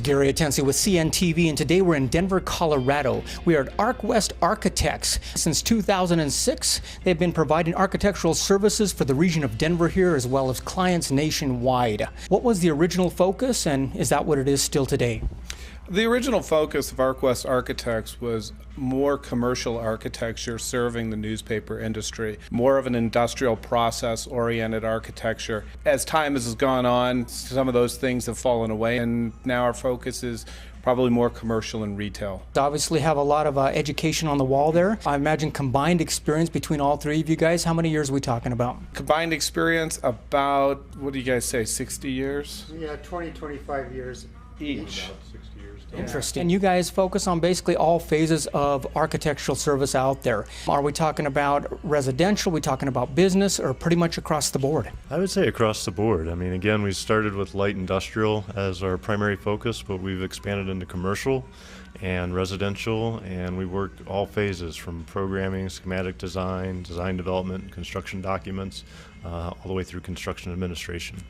Gary Atensi with CNTV, and today we're in Denver, Colorado. We are at ARCWEST Architects. Since 2006, they've been providing architectural services for the region of Denver here, as well as clients nationwide. What was the original focus, and is that what it is still today? The original focus of ARCWEST Architects was more commercial architecture serving the newspaper industry, more of an industrial process-oriented architecture. As time has gone on, some of those things have fallen away, and now our focus is probably more commercial and retail. Obviously have a lot of education on the wall there. I imagine combined experience between all three of you guys. How many years are we talking about? Combined experience about, what do you guys say, 60 years? Yeah, 25 years. Each. Interesting. And you guys focus on basically all phases of architectural service out there. Are we talking about residential, are we talking about business, or pretty much across the board? I would say across the board. I mean, again, we started with light industrial as our primary focus, but we've expanded into commercial and residential, and we work all phases from programming, schematic design, design development, construction documents, all the way through construction administration.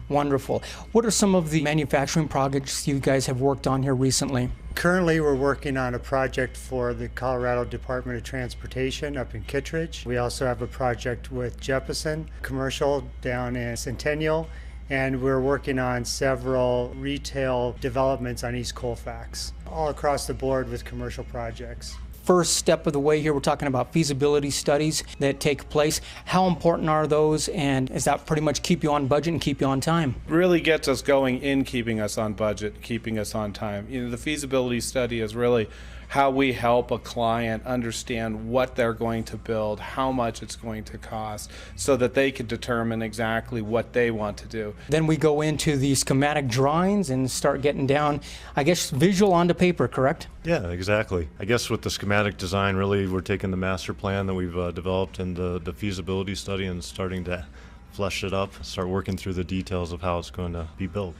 Wonderful. What are some of the manufacturing projects you guys have worked on here recently? Currently, we're working on a project for the Colorado Department of Transportation up in Kittredge. We also have a project with Jeppesen Commercial down in Centennial, and we're working on several retail developments on East Colfax, all across the board with commercial projects. First step of the way here, we're talking about feasibility studies that take place. How important are those, and does that pretty much keep you on budget and keep you on time? Really gets us going in keeping us on budget, keeping us on time. You know, the feasibility study is really how we help a client understand what they're going to build, how much it's going to cost, so that they can determine exactly what they want to do. Then we go into the schematic drawings and start getting down, I guess, visual onto paper, correct? Yeah, exactly. I guess with the schematic design, really, we're taking the master plan that we've developed in the feasibility study and starting to flesh it up, start working through the details of how it's going to be built.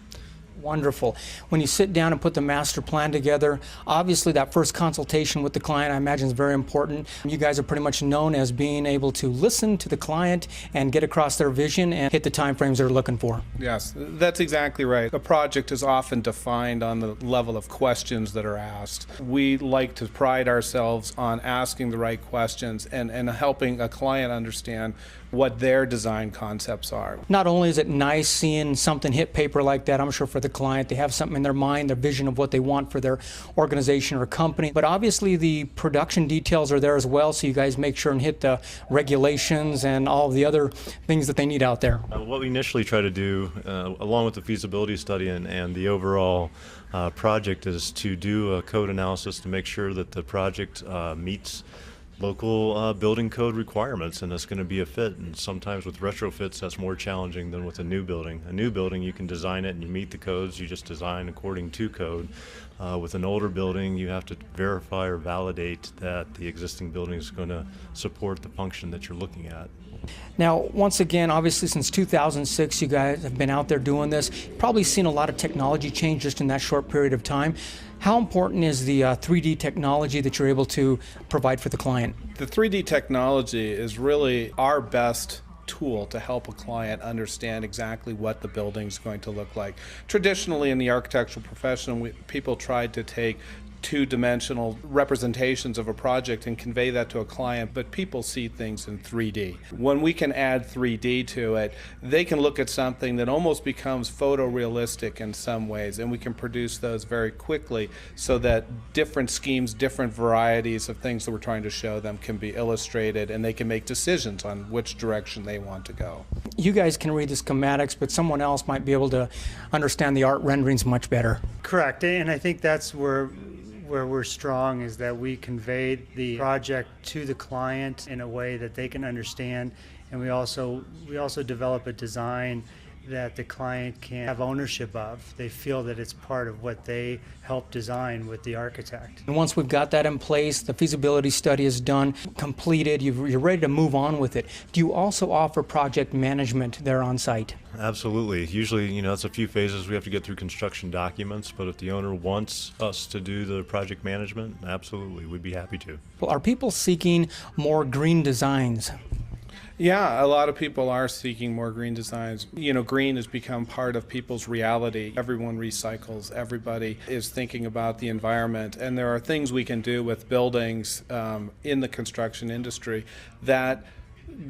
Wonderful. When you sit down and put the master plan together, obviously that first consultation with the client, I imagine, is very important. You guys are pretty much known as being able to listen to the client and get across their vision and hit the timeframes they're looking for. Yes, that's exactly right. A project is often defined on the level of questions that are asked. We like to pride ourselves on asking the right questions and helping a client understand what their design concepts are. Not only is it nice seeing something hit paper like that, I'm sure for the client, they have something in their mind, their vision of what they want for their organization or company, but obviously the production details are there as well, so you guys make sure and hit the regulations and all the other things that they need out there. What we initially try to do, along with the feasibility study and the overall project, is to do a code analysis to make sure that the project meets local building code requirements, and that's going to be a fit. And sometimes with retrofits, that's more challenging than with a new building. A new building, you can design it and you meet the codes, you just design according to code. With an older building, you have to verify or validate that the existing building is going to support the function that you're looking at. Now, once again, obviously since 2006, you guys have been out there doing this. Probably seen a lot of technology change just in that short period of time. How important is the 3D technology that you're able to provide for the client? The 3D technology is really our best tool to help a client understand exactly what the building's going to look like. Traditionally in the architectural profession, people tried to take two-dimensional representations of a project and convey that to a client, but people see things in 3D. When we can add 3D to it, they can look at something that almost becomes photorealistic in some ways, and we can produce those very quickly so that different schemes, different varieties of things that we're trying to show them can be illustrated, and they can make decisions on which direction they want to go. You guys can read the schematics, but someone else might be able to understand the art renderings much better. Correct, and I think that's where we're strong, is that we convey the project to the client in a way that they can understand, and we also develop a design that the client can have ownership of. They feel that it's part of what they helped design with the architect. And once we've got that in place, the feasibility study is done, completed, you're ready to move on with it. Do you also offer project management there on site? Absolutely. Usually, it's a few phases. We have to get through construction documents, but if the owner wants us to do the project management, absolutely, we'd be happy to. Well, are people seeking more green designs? Yeah, a lot of people are seeking more green designs. You know, green has become part of people's reality. Everyone recycles. Everybody is thinking about the environment. And there are things we can do with buildings in the construction industry that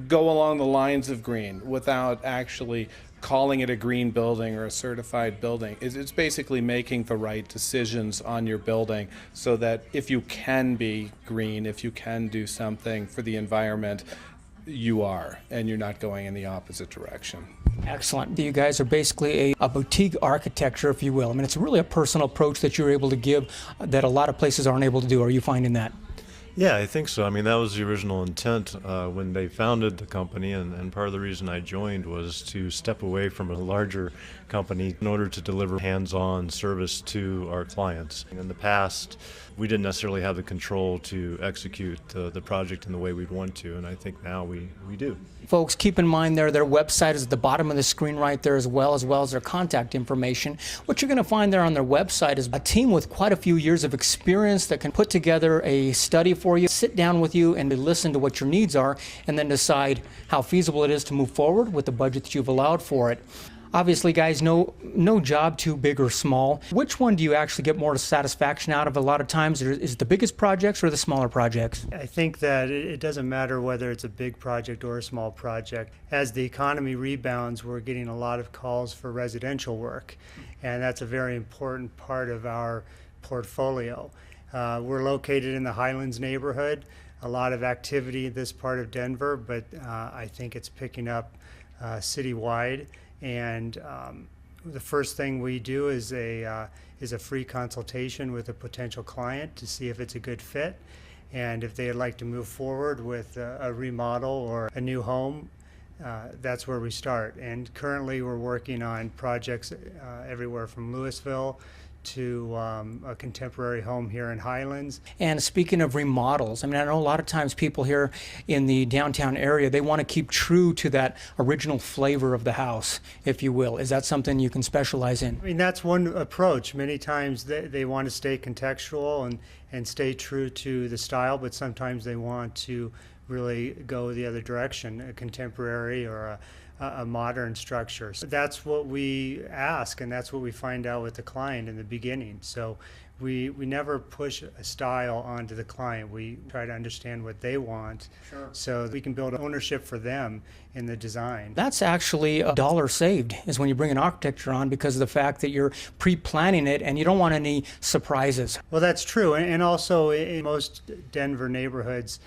go along the lines of green without actually calling it a green building or a certified building. It's basically making the right decisions on your building so that if you can be green, if you can do something for the environment, you are, and you're not going in the opposite direction. Excellent. You guys are basically a boutique architecture, if you will. I mean, it's really a personal approach that you're able to give that a lot of places aren't able to do. Are you finding that? Yeah, I think so. I mean, that was the original intent when they founded the company, and part of the reason I joined was to step away from a larger company in order to deliver hands-on service to our clients. In the past, we didn't necessarily have the control to execute the project in the way we'd want to, and I think now we do. Folks, keep in mind their website is at the bottom of the screen right there as well as their contact information. What you're going to find there on their website is a team with quite a few years of experience that can put together a study for you, sit down with you and listen to what your needs are, and then decide how feasible it is to move forward with the budget that you've allowed for it. Obviously, guys, no job too big or small. Which one do you actually get more satisfaction out of a lot of times? Is it the biggest projects or the smaller projects? I think that it doesn't matter whether it's a big project or a small project. As the economy rebounds, we're getting a lot of calls for residential work, and that's a very important part of our portfolio. We're located in the Highlands neighborhood, a lot of activity in this part of Denver, but I think it's picking up citywide. And the first thing we do is a free consultation with a potential client to see if it's a good fit, and if they'd like to move forward with a remodel or a new home, that's where we start. And currently we're working on projects everywhere from Louisville to a contemporary home here in Highlands. And speaking of remodels, I mean, I know a lot of times people here in the downtown area, they want to keep true to that original flavor of the house, if you will. Is that something you can specialize in? I mean, that's one approach. Many times they want to stay contextual and stay true to the style, but sometimes they want to really go the other direction, a contemporary or a modern structure. So that's what we ask, and that's what we find out with the client in the beginning. So we never push a style onto the client. We try to understand what they want, so we can build ownership for them in the design. That's actually a dollar saved, is when you bring an architecture on, because of the fact that you're pre-planning it and you don't want any surprises. Well, that's true, and also in most Denver neighborhoods,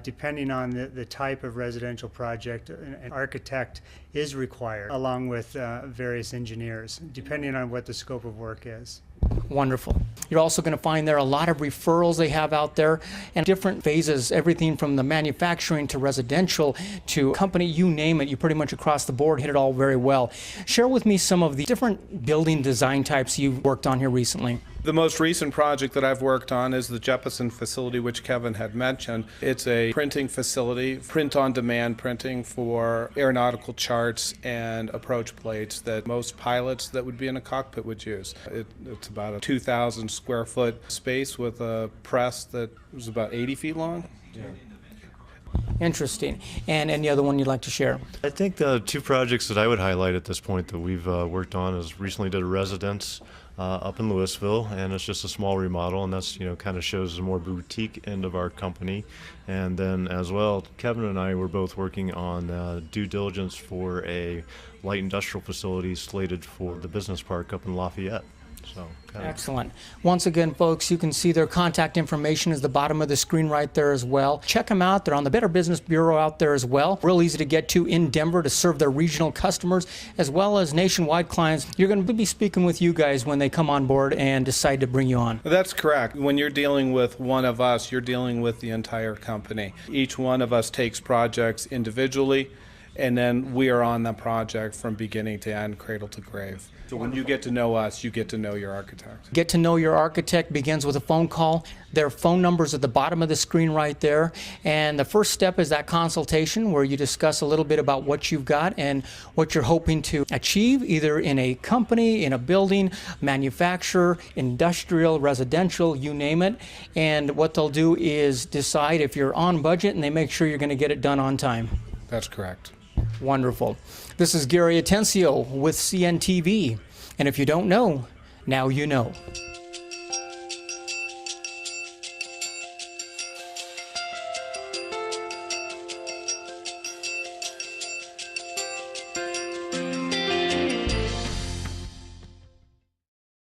depending on the type of residential project, an architect is required, along with various engineers, depending on what the scope of work is. Wonderful. You're also going to find there a lot of referrals they have out there, and different phases, everything from the manufacturing to residential to company, you name it. You pretty much across the board hit it all very well. Share with me some of the different building design types you've worked on here recently. The most recent project that I've worked on is the Jeppesen facility, which Kevin had mentioned. It's a printing facility, print-on-demand printing for aeronautical charts and approach plates that most pilots that would be in a cockpit would use. It's about a 2,000 square foot space with a press that was about 80 feet long. Yeah. Interesting. And any other one you'd like to share? I think the two projects that I would highlight at this point that we've worked on is recently did a residence up in Louisville, and it's just a small remodel, and that's, kind of shows the more boutique end of our company. And then as well, Kevin and I were both working on due diligence for a light industrial facility slated for the business park up in Lafayette. So, excellent. Once again, folks, you can see their contact information is the bottom of the screen right there as well. Check them out. They're on the Better Business Bureau out there as well. Real easy to get to in Denver to serve their regional customers as well as nationwide clients. You're going to be speaking with you guys when they come on board and decide to bring you on. That's correct. When you're dealing with one of us, you're dealing with the entire company. Each one of us takes projects individually, and then we are on the project from beginning to end, cradle to grave. So when you get to know us, you get to know your architect. Get to know your architect begins with a phone call. Their phone number's at the bottom of the screen right there. And the first step is that consultation where you discuss a little bit about what you've got and what you're hoping to achieve, either in a company, in a building, manufacturer, industrial, residential, you name it. And what they'll do is decide if you're on budget, and they make sure you're going to get it done on time. That's correct. Wonderful. This is Gary Atencio with CNTV. And if you don't know, now you know.